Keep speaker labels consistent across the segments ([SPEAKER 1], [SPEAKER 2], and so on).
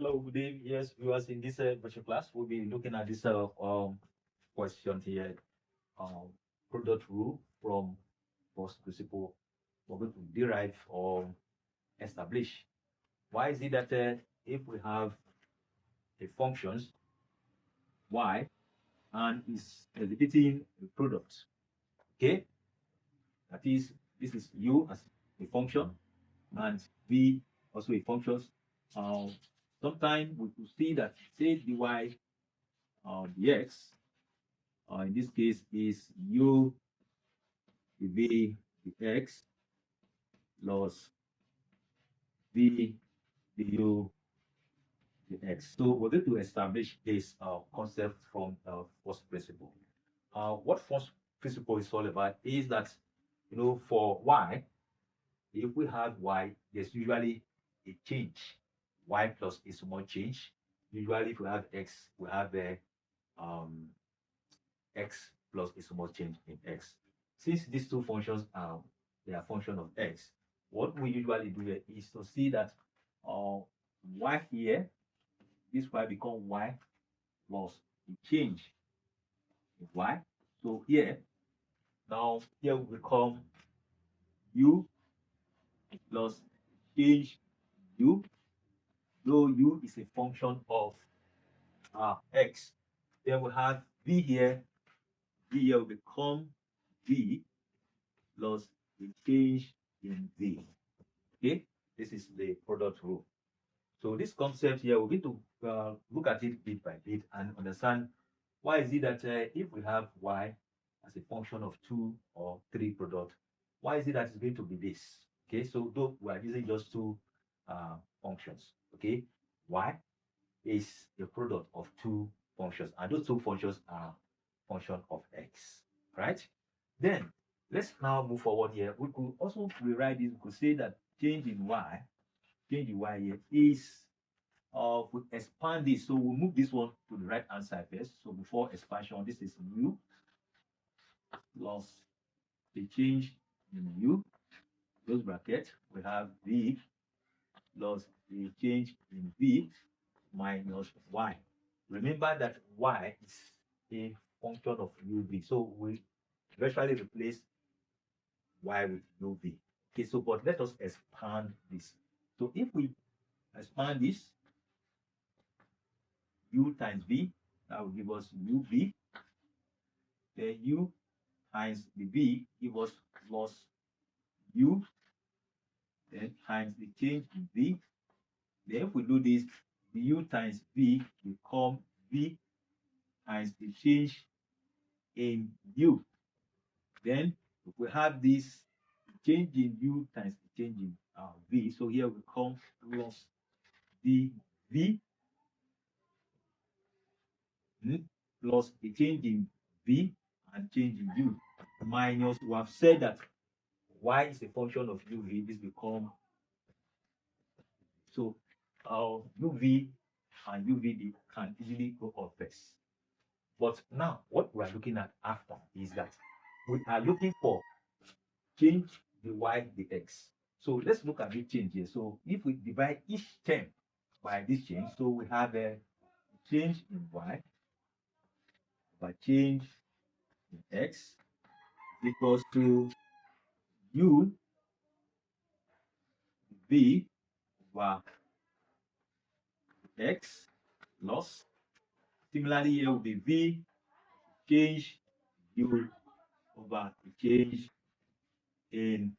[SPEAKER 1] Hello, good day. Yes, viewers, in this virtual class, we'll be looking at this question here. Um, Product rule from first principle. We're going to derive or establish. Why is it that if we have a functions y and is exhibiting a product, okay, that is, this is u as a function and v also a function. Um, Sometimes we could see that say dy dx in this case is u v dx plus v du dx. So we're going to establish this concept from first principle. What first principle is all about is that, for y, if we have y, there's usually a change. Y plus a small change. Usually, if we have x, we have a um, x plus a small change in x. Since these two functions are they are function of x, what we usually do here is to see that y here, this y become y plus the change in y. So here, now here will become u plus change u, though u is a function of x. Then we have v here, v here will become v plus the change in v. Okay, this is the product rule. So this concept here, we're going to look at it bit by bit and understand why is it that if we have y as a function of two or three product, why is it that it's going to be this? Okay, so though we are using just two functions, okay, y is a product of two functions, and those two functions are function of x, right? Then let's now move forward here. We could also rewrite this. We could say that change in y here is we expand this. So we'll move this one to the right hand side first. So before expansion, this is u plus the change in u, close bracket. We have v plus the change in v minus y. Remember that y is a function of uv. So we virtually replace y with uv. Okay, so but let us expand this. So if we expand this, u times v, that will give us uv. Then u times the v give us plus u, then times the change in v. Then if we do this, the u times v become v times the change in u. Then if we have this change in u times the change in v, so here we come plus the v plus the change in v and change in u minus, we have said that y is a function of uv. This become, so uv and uvd can easily go up first. But now what we are looking at after is that we are looking for change the y dx. So let's look at the change here. So if we divide each term by this change, so we have a change in y by change in x equals to u v over x plus, similarly here will be v change u over the change in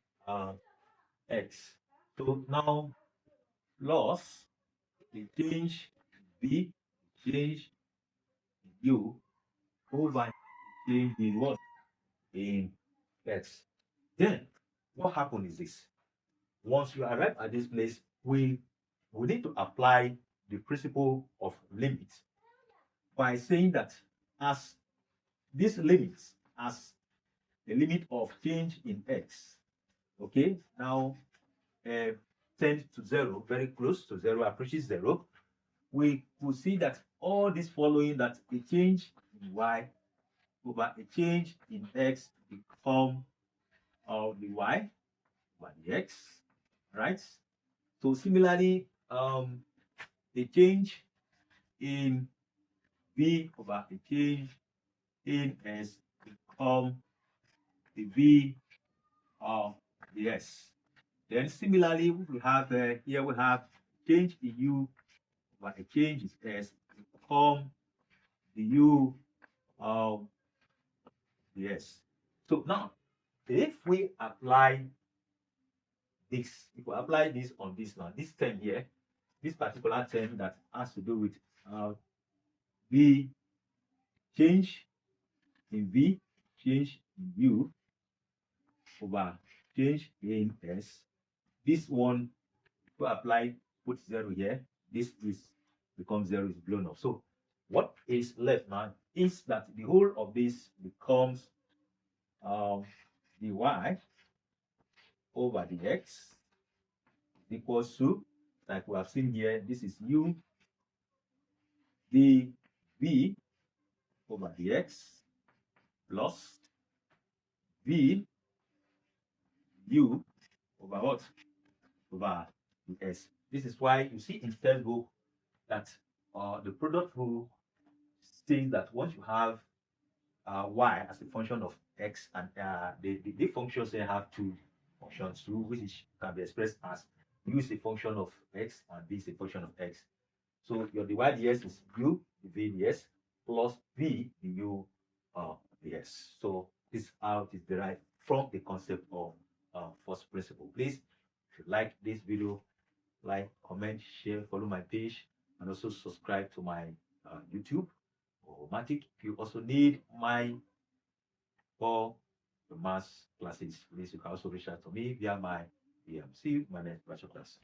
[SPEAKER 1] x. So now plus the change v change u over change in what? In x. Then what happens is this. Once you arrive at this place, we need to apply the principle of limits by saying that as this limit, as the limit of change in x, okay, now tend to zero, very close to zero, approaches zero, we will see that all this following, that a change in y over a change in x become the y over the x, right? So similarly, a change in V over a change in S become the V of the S. Then similarly, we have here we have change in U over a change in S become the U of the S. So now, if we apply this, if we apply this on this now, this term here, this particular term that has to do with V change in V, change in U over change in S. This one, to apply, put 0 here. This is becomes 0, is blown off. So what is left now is that the whole of this becomes dy over the x equals to, like we have seen here, this is u dv over dx plus v u over what? Over the s. This is why you see in textbook that the product rule says that once you have y as a function of x, and the functions they have two functions too, which can be expressed as u is a function of x and b is a function of x. So your dy dx is u v ds plus v du ds. So this is how it is derived from the concept of first principle. Please, if you like this video, like, comment, share, follow my page, and also subscribe to my YouTube or Matic. If you also need my for the math classes, please, you can also reach out to me via my DM. See you in my next virtual class.